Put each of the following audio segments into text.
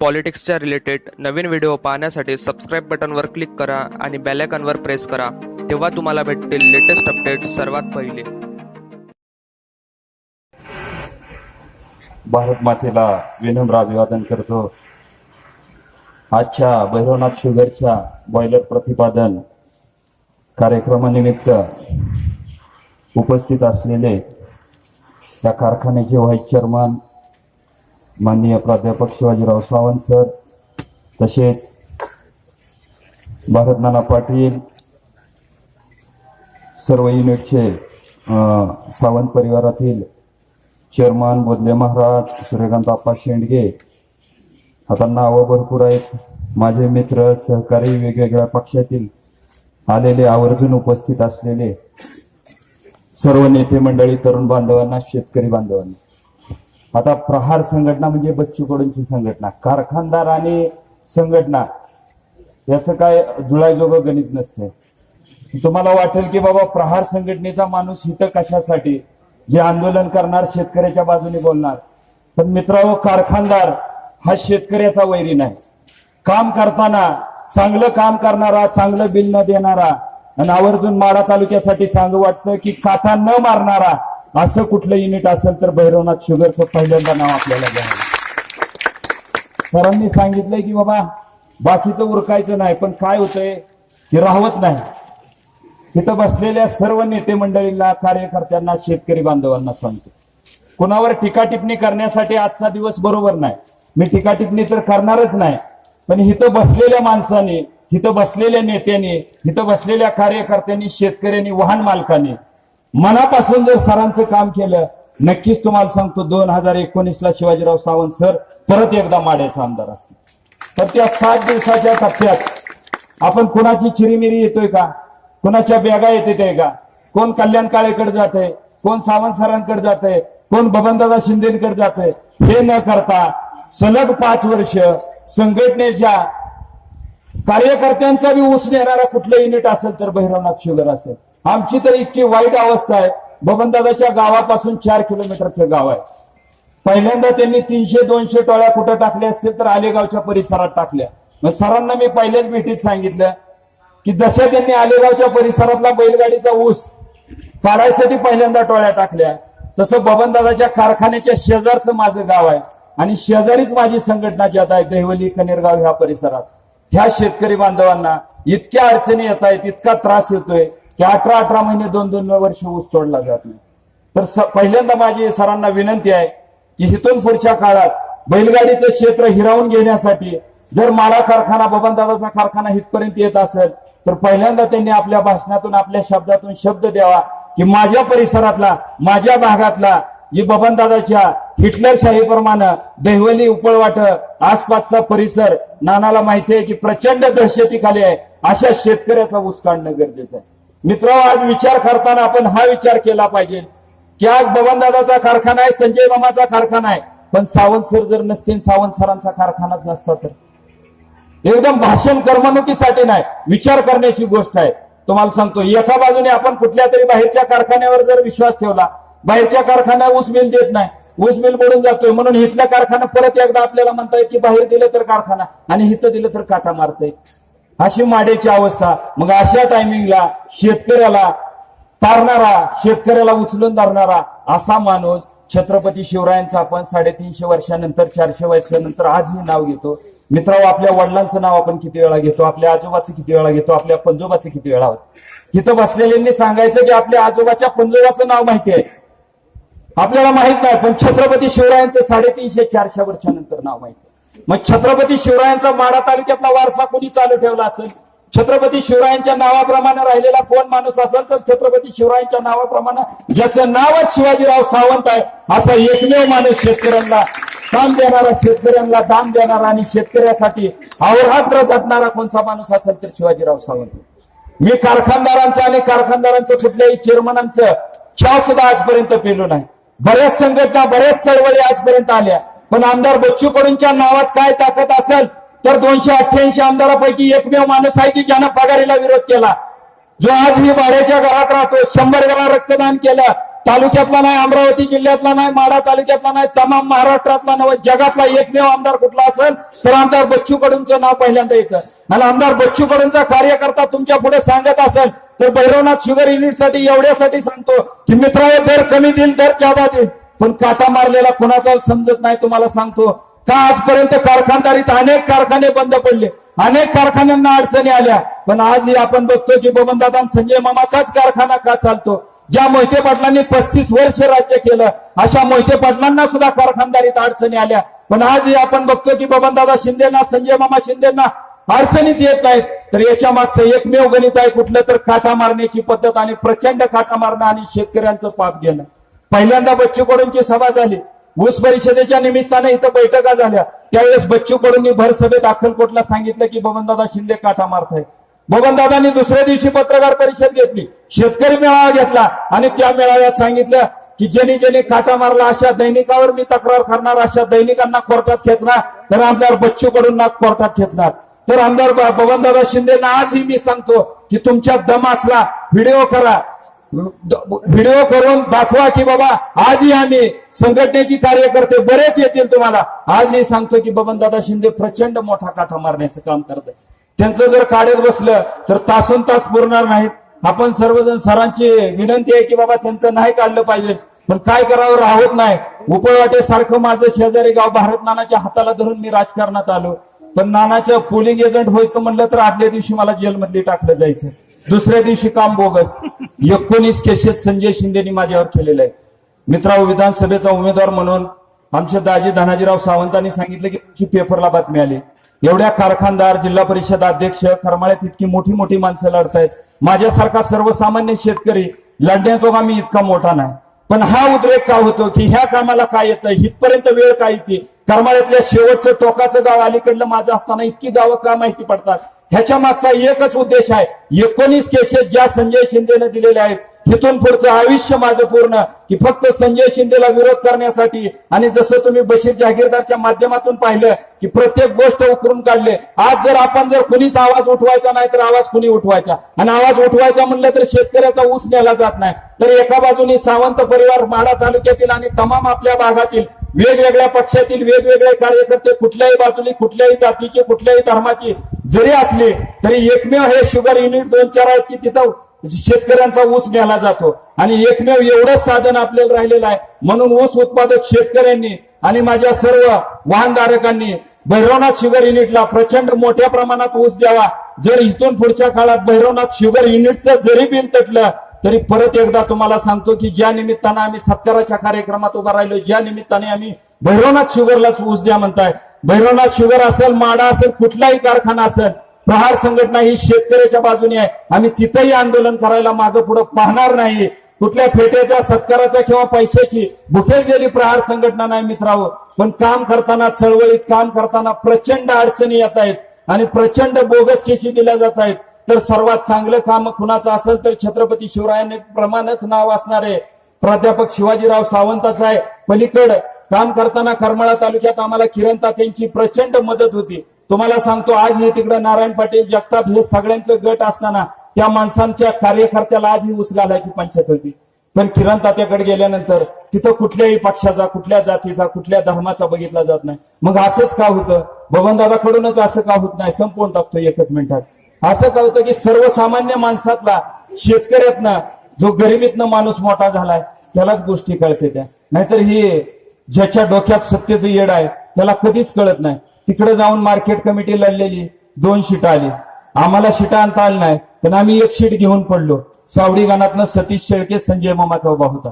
पॉलिटिक्सच्या related नवीन video पाहण्यासाठी subscribe बटनवर click करा आणि बेल आयकॉनवर प्रेस करा. तेव्हा तुम्हाला भेटतील लेटेस्ट अपडेट सर्वात पहिले. भारत मातेला विनम्र अभिवादन करतो. आजच्या भैरवनाथ शुगरच्या बॉयलर प्रतिपादन कार्यक्रमानिमित्त उपस्थित असलेले त्या कारखान्याचे व्हाईस चेअरमन माननीय प्राध्यापक शिवाजीराव सावंत सर, तसेच भारत नाना पाटील, सर्व युनिटचे सावंत परिवारातील चेअरमन बोधले महाराज, सूर्यकांत आप्पा शेंडगे, आता नावं भरपूर आहेत, माझे मित्र सहकारी वेगवेगळ्या पक्षातील आलेले, आवर्जून उपस्थित असलेले सर्व नेते मंडळी, तरुण बांधवांना, शेतकरी बांधवांना. आता प्रहार संघटना म्हणजे बच्चू कडूंची संघटना, कारखानदार आणि संघटना याचं काय जुळायजोगं गणित नसते. तुम्हाला वाटेल की बाबा प्रहार संघटनेचा माणूस इथं कशासाठी, जे आंदोलन करणार शेतकऱ्याच्या बाजूने बोलणार. पण मित्रांनो, कारखानदार हा शेतकऱ्याचा वैरी नाही. काम करताना चांगलं काम करणारा, चांगलं बिल न देणारा आणि आवर्जून माढा तालुक्यासाठी सांगू वाटतं की काटा न मारणारा असं कुठलं युनिट असेल तर भैरवनाथ शुगरचं पहिल्यांदा नाव आपल्याला घ्यावं. सरांनी सांगितलंय की बाबा बाकीचं उरकायचं नाही, पण काय होतंय की राहवत नाही. तिथं बसलेल्या सर्व नेते मंडळींना, कार्यकर्त्यांना, शेतकरी बांधवांना सांगतो, कुणावर टीका टिप्पणी करण्यासाठी आजचा दिवस बरोबर नाही. मी टीका टिप्पणी तर करणारच नाही, पण इथं बसलेल्या माणसांनी, इथं बसलेल्या नेत्यांनी, इथं बसलेल्या कार्यकर्त्यांनी, शेतकऱ्यांनी, वाहन मालकांनी मनापासून जर सरांचं काम केलं, नक्कीच तुम्हाला सांगतो 2019ला शिवाजीराव सावंत सर परत एकदा माड्याचा आमदार असतील. तर त्या 7 दिवसाच्या टप्प्यात आपण कुणाची चिरीमिरी येतोय का, कुणाच्या बॅगा येते का, कोण कल्याण काळेकडे जाते, कोण सावंत सरांकडे जाते, कोण बबनदादा शिंदेकडे जाते, हे न करता सलग 5 वर्ष संघटनेच्या कार्यकर्त्यांचा बी ऊस नेणारा कुठलं युनिट असेल तर भैरवनाथ शुगर असेल. आमची तर इतकी वाईट अवस्था आहे, बबनदादाच्या गावापासून 4 किलोमीटरचं गाव आहे. पहिल्यांदा त्यांनी 300-200 टोळ्या कुठं टाकल्या असतील तर आलेगावच्या परिसरात टाकल्या. मग सरांना मी पहिल्याच भेटीत सांगितलं की जशा त्यांनी आलेगावच्या परिसरातला बैलगाडीचा ऊस काढायसाठी पहिल्यांदा टोळ्या टाकल्या, तसं बबनदादाच्या कारखान्याच्या शेजारचं माझं गाव आहे आणि शेजारीच माझी संघटना ज्यात आहे, दहिवली, कनेरगाव ह्या परिसरात. ह्या शेतकरी बांधवांना इतक्या अडचणी येत आहेत, इतका त्रास येतोय की 18 महिने 2-2 वर्ष ऊस तोडला जात नाही. तर पहिल्यांदा माझी सरांना विनंती आहे की इथून पुढच्या काळात बैलगाडीचं क्षेत्र हिरावून घेण्यासाठी जर माळा कारखाना, बबनदादाचा कारखाना इथपर्यंत येत असेल तर पहिल्यांदा त्यांनी आपल्या भाषणातून, आपल्या शब्दातून शब्द द्यावा की माझ्या परिसरातला, माझ्या भागातला, जी बबनदादाच्या हिटलरशाहीप्रमाणे दहिवली, उपळवाट आसपासचा परिसर नानाला माहिती आहे की प्रचंड दहशतीखाली आहे, अशा शेतकऱ्याचा ऊस काढणं गरजेचं आहे. मित्रांनो, आज विचार करताना आपण हा विचार केला पाहिजे की आज बबनदादाचा कारखाना आहे, संजय मामाचा कारखाना आहे, पण सावंत सर जर नसतील, सावंत सरांचा कारखानाच नसता तर एकदम भाषण करमणुकीसाठी नाही, विचार करण्याची गोष्ट आहे. तुम्हाला सांगतो, एका बाजूने आपण कुठल्या तरी बाहेरच्या कारखान्यावर जर विश्वास ठेवला, बाहेरच्या कारखान्या ऊस मिल देत नाही, ऊस मिल बुडून जातोय, म्हणून इथला कारखाना परत एकदा आपल्याला म्हणताय की बाहेर दिलं तर कारखाना आणि इथं दिलं तर काटा मारतंय, अशी माड्याची अवस्था. मग अशा टायमिंगला शेतकऱ्याला तारणारा, शेतकऱ्याला उचलून धरणारा असा माणूस छत्रपती शिवरायांचा आपण 350 वर्षानंतर, 400 वर्षानंतर आजही नाव घेतो. मित्रांनो, आपल्या वडिलांचं नाव आपण किती वेळा घेतो, आपल्या आजोबाचं किती वेळा घेतो, आपल्या पंजोबाचं किती वेळा होतं. इथं बसलेल्यांनी सांगायचं की आपल्या आजोबाच्या पंजोबाचं नाव माहिती आहे, आपल्याला माहित नाही, पण छत्रपती शिवरायांचं 350-400 वर्षानंतर नाव माहिती आहे. मग छत्रपती शिवरायांचा माढा तालुक्यातला वारसा कोणी चालू ठेवला असेल, छत्रपती शिवरायांच्या नावाप्रमाणे राहिलेला कोण माणूस असेल तर छत्रपती शिवरायांच्या नावाप्रमाणे ज्याचं नावच शिवाजीराव सावंत आहे, असा एकमेव माणूस शेतकऱ्यांना काम देणारा, शेतकऱ्यांना दाम देणारा आणि शेतकऱ्यासाठी अहोरात्र झटणारा कोणता माणूस असेल तर शिवाजीराव सावंत. मी कारखानदारांचं आणि कारखानदारांचं कुठल्याही चेअरमनांचं चहा सुद्धा आजपर्यंत पेलो नाही. बऱ्याच संघटना, बऱ्याच चळवळी आजपर्यंत आल्या, पण आमदार बच्चू कडूंच्या नावात काय ताकद असेल तर 288 आमदारापैकी एकमेव माणूस आहे की ज्यानं पगारीला विरोध केला, जो आजही भाड्याच्या घरात राहतो, 100 वेळा रक्तदान केलं, तालुक्यातला नाही, अमरावती जिल्ह्यातला नाही, माढा तालुक्यातला नाही, तमाम महाराष्ट्रातला नव्हे जगातला एकमेव आमदार कुठला असेल तर आमदार बच्चू कडूंचं नाव पहिल्यांदा येतं. आणि आमदार बच्चू कडूंचा कार्यकर्ता तुमच्या पुढे सांगत असेल तर भैरवनाथ शुगर युनिटसाठी एवढ्यासाठी सांगतो की मित्रांनो, दर कमी देईल, दर जादा देईल, पण काटा मारलेला कुणाचा समजत नाही. तुम्हाला सांगतो का आजपर्यंत कारखानदारीत अनेक कारखाने बंद पडले, अनेक कारखान्यांना अडचणी आल्या, पण आजही आपण बघतो की बबनदादा संजय मामाचाच कारखाना का चालतो. ज्या मोहिते पाटलांनी 35 वर्ष राज्य केलं अशा मोहिते पाटलांना सुद्धा कारखानदारीत अडचणी आल्या, पण आजही आपण बघतो की बबनदादा शिंदेना, संजय मामा शिंदेना अडचणीच येत नाहीत. तर याच्या मागचं एकमेव गणित आहे कुठलं तर काटा मारण्याची पद्धत आणि प्रचंड काटा मारणं आणि शेतकऱ्यांचं पाप घेणं. पहिल्यांदा बच्चू कडूंची सभा झाली, ऊस परिषदेच्या निमित्ताने इथं बैठका झाल्या, त्यावेळेस बच्चू कडूंनी भर सभेत अक्कलकोटला सांगितलं की बबनदादा शिंदे काटा मारतायत. बबनदादांनी दुसऱ्या दिवशी पत्रकार परिषद घेतली, शेतकरी मेळावा घेतला आणि त्या मेळाव्यात सांगितलं की ज्यांनी ज्यांनी काटा मारला अशा दैनिकावर मी तक्रार करणार, अशा दैनिकांना कोर्टात खेचणार, तर आमदार बच्चू कडूंना कोर्टात खेचणार. तर आमदार बबनदादा शिंदेना आजही मी सांगतो की तुमच्या दम असला व्हिडिओ करा, व्हिडिओ करून दाखवा की बाबा आजही आम्ही संघटनेची कार्यकर्ते बरेच येतील तुम्हाला. आजही सांगतो की बबनदादा शिंदे प्रचंड मोठा काटा मारण्याचं काम करत आहे. त्यांचं जर काढत बसलं तर तासोन तास पुरणार नाहीत. आपण सर्वजण सरांची विनंती आहे की बाबा त्यांचं नाही काढलं पाहिजे, पण काय करावं राहत नाही. उपळवाटेसारखं माझं शेजारी गाव भारत नानाच्या हाताला धरून मी राजकारणात आलो, पण नानाचं पोलिंग एजंट व्हायचं म्हणलं तर आदल्या दिवशी मला जेलमध्ये टाकलं जायचं, दुसऱ्या दिवशी काम बोगस. 19 केसेस संजय शिंदेनी माझ्यावर केलेले आहे. मित्रांनो, विधानसभेचा उमेदवार म्हणून आमचे दाजी धनाजीराव सावंतांनी सांगितलं की तुमची पेपरला बातमी आली, एवढ्या कारखानदार, जिल्हा परिषद अध्यक्ष, करमाळ्यात इतकी मोठी मोठी माणसं लढतायत, माझ्यासारखा सर्वसामान्य शेतकरी लढण्याजोगा मी इतका मोठा नाही. पण हा उद्रेक का होतो की ह्या कामाला काय येतं, इथपर्यंत वेळ काय येते, करमाळ्यातल्या शेवटचं टोकाचं गाव अलीकडलं माझं असताना इतकी गावं का माहिती पडतात. ह्याच्या मागचा एकच उद्देश आहे, 19 केसेस ज्या संजय शिंदेने दिलेले आहेत, इथून पुढचं आयुष्य माझं पूर्ण की फक्त संजय शिंदेला विरोध करण्यासाठी. आणि जसं तुम्ही बशीर जहागीरदारच्या माध्यमातून पाहिलं की प्रत्येक गोष्ट उकरून काढले. आज जर कुणीच आवाज उठवायचा नाही तर आवाज कुणी उठवायचा, आणि आवाज उठवायचा म्हणलं तर शेतकऱ्याचा ऊस नेला जात नाही. तर एका बाजूने सावंत परिवार माढा तालुक्यातील आणि तमाम आपल्या भागातील वेगवेगळ्या पक्षातील वेगवेगळे कार्यकर्ते कुठल्याही बाजूने, कुठल्याही जातीचे, कुठल्याही धर्माची जरी असले तरी एकमेव हे शुगर युनिट 2-4 आहेत की तिथं शेतकऱ्यांचा ऊस न्यायला जातो. आणि एकमेव एवढंच साधन आपल्याला राहिलेलं आहे. म्हणून ऊस उत्पादक शेतकऱ्यांनी आणि माझ्या सर्व वाहनधारकांनी भैरवनाथ शुगर युनिटला प्रचंड मोठ्या प्रमाणात ऊस द्यावा. जर इथून पुढच्या काळात भैरवनाथ शुगर युनिटचं जरी बिल तटलं तरी परत एकदा तुम्हाला सांगतो की ज्या निमित्तानं आम्ही सत्काराच्या कार्यक्रमात उभा राहिलो, ज्या निमित्ताने आम्ही भैरवनाथ शुगरलाच ऊस द्या म्हणताय, भैरवनाथ शुगर असेल, माडा असेल, कुठलाही कारखाना असेल, प्रहार संघटना ही शेतकऱ्याच्या बाजूने आहे. आम्ही तिथेही आंदोलन करायला मागं पुढे पाहणार नाही. कुठल्या फेट्याच्या, सत्काराच्या किंवा पैशाची भुकेल गेली प्रहार संघटना नाही मित्रांनो. पण काम करताना, चळवळीत काम करताना प्रचंड अडचणी येत आहेत आणि प्रचंड बोगस केसी दिल्या जात आहेत. तर सर्वात चांगलं काम कुणाचं असेल तर छत्रपती शिवरायांनी प्रमाणच नाव असणारे प्राध्यापक शिवाजीराव सावंताचं आहे. पलीकड काम करताना करमाळा तालुक्यात आम्हाला किरण तात्यांची प्रचंड मदत होती. तुम्हाला सांगतो आज हे तिकडे नारायण पाटील, जगताप हे सगळ्यांचं गट असताना त्या माणसांच्या कार्यकर्त्याला आज ही ऊस घालायची पंचायत होती. पण किरण तात्याकडे गेल्यानंतर तिथं कुठल्याही पक्षाचा, कुठल्या जातीचा, कुठल्या धर्माचा बघितला जात नाही. मग असंच का होतं? बबनदादाकडूनच असं का होत नाही? संपवून टाकतो एकच मिनिटात. असं का होतं की सर्वसामान्य माणसातला, शेतकऱ्यातनं, जो गरिबीतनं माणूस मोठा झालाय त्यालाच गोष्टी कळते त्या. नाहीतर ही ज्याच्या डोक्यात सत्तेचं येड आहे त्याला कधीच कळत नाही. तिकडे जाऊन मार्केट कमिटी लढलेली, 2 शीट आली, आम्हाला शीटा आणता आली नाही, पण आम्ही 1 शीट घेऊन पडलो. सावडी गाणातनं सतीश शेळके संजय मामाचा उभा होता,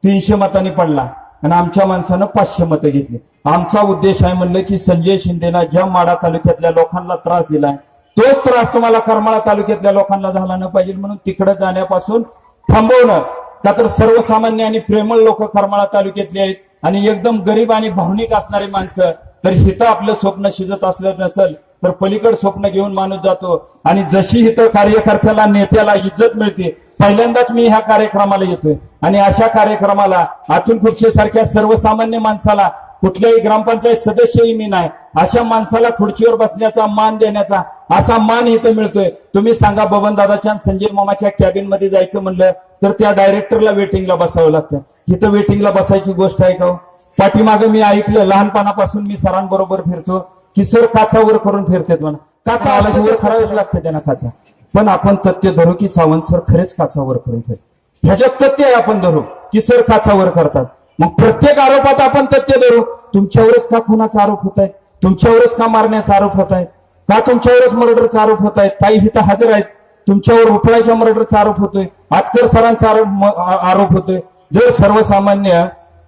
300 मतांनी पडला आणि आमच्या माणसानं 500 मतं घेतली. आमचा उद्देश आहे म्हणलं की संजय शिंदेना ज्या माढा तालुक्यातल्या लोकांना त्रास दिलाय तोच त्रास तुम्हाला करमाळा तालुक्यातल्या लोकांना झाला न पाहिजे, म्हणून तिकडे जाण्यापासून थांबवणं. का तर सर्वसामान्य आणि प्रेमळ लोक करमाळा तालुक्यातले आहेत आणि एकदम गरीब आणि भावनिक असणारी माणसं. तर हिथं आपलं स्वप्न शिजत असलं नसेल तर पलीकड स्वप्न घेऊन माणूस जातो. आणि जशी हिथं कार्यकर्त्याला, नेत्याला इज्जत मिळते, पहिल्यांदाच मी ह्या कार्यक्रमाला येतोय आणि अशा कार्यक्रमाला अतुल खुर्शे सारख्या सर्वसामान्य माणसाला, कुठल्याही ग्रामपंचायत सदस्यही मी नाही, अशा माणसाला खुर्चीवर बसण्याचा, मान देण्याचा असा मान इथं मिळतोय. तुम्ही सांगा, बबनदादाच्या संजय मामाच्या कॅबिन मध्ये जायचं म्हणलं तर त्या डायरेक्टरला वेटिंगला बसावं लागतं. इथं वेटिंगला बसायची गोष्ट आहे का हो? पाठीमागे मी ऐकलं, लहानपणापासून मी सरांबरोबर फिरतो की सर काचावर करून फिरतात म्हणा. काचा आला की वर करावेच लागते त्यांना काचा. पण आपण तथ्य धरू की सावंत सर खरेच काचावर करून फिरतात. ह्याच्यात तथ्य आहे आपण धरू की सर काचावर करतात. मग प्रत्येक आरोपात आपण तथ्य धरू. तुमच्यावरच का खुनाचा आरोप होत आहे? तुमच्यावरच का मारण्याचा आरोप होत आहे? का तुमच्यावरच मर्डरचा आरोप होत आहे? ताई इथं हजर आहेत. तुमच्यावर उपळाच्या मर्डरचा आरोप होतोय, आतकर सरांचा आरोप होतोय. जर सर्वसामान्य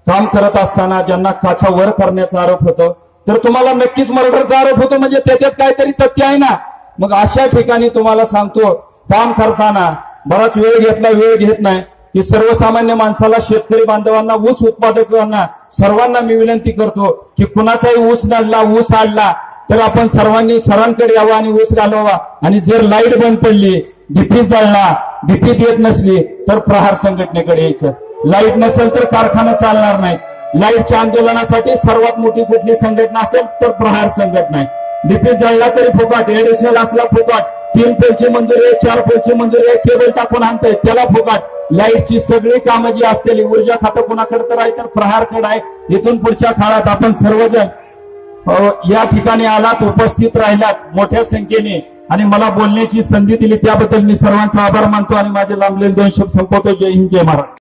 काम करत असताना ज्यांना काचा वर करण्याचा आरोप होतो तर तुम्हाला नक्कीच मर्डरचा आरोप होतो, म्हणजे त्याच्यात काहीतरी तथ्य आहे ना. मग अशा ठिकाणी तुम्हाला सांगतो, काम करताना बराच वेळ घेतला, वेळ घेत नाही की सर्वसामान्य माणसाला, शेतकरी बांधवांना, ऊस उत्पादकांना सर्वांना मी विनंती करतो की कुणाचाही ऊस नडला, ऊस आडला तर आपण सर्वांनी सरांकडे यावं आणि ऊस घालवावा. आणि जर लाईट बंद पडली, डीपी जळला, डीपी देत नसली तर प्रहार संघटनेकडे यायचं. लाईट नसेल तर कारखाना चालणार नाही. लाईटच्या आंदोलनासाठी सर्वात मोठी कुठली संघटना असेल तर प्रहार संघटना आहे. डीपी जळला तरी फुकाट, एडिशनल असला फुकाट, 3 पोलची मंजुरी आहे, 4 पोलची मंजुरी आहे, केबल टाकून आणताय त्याला फुकाट. लाईटची सगळी कामं जी असलेली, ऊर्जा खातं कुणाकडे तर आहे तर प्रहारकडे आहे. इथून पुढच्या काळात आपण सर्वजण या ठिकाणी आलात, उपस्थित राहिलात मोठ्या संख्येने आणि मला बोलण्याची संधी दिली त्याबद्दल मी सर्वांचा आभार मानतो आणि माझे लांबलेले 2 शब्द संपवतो. जय हिंद, जय महाराष्ट्र.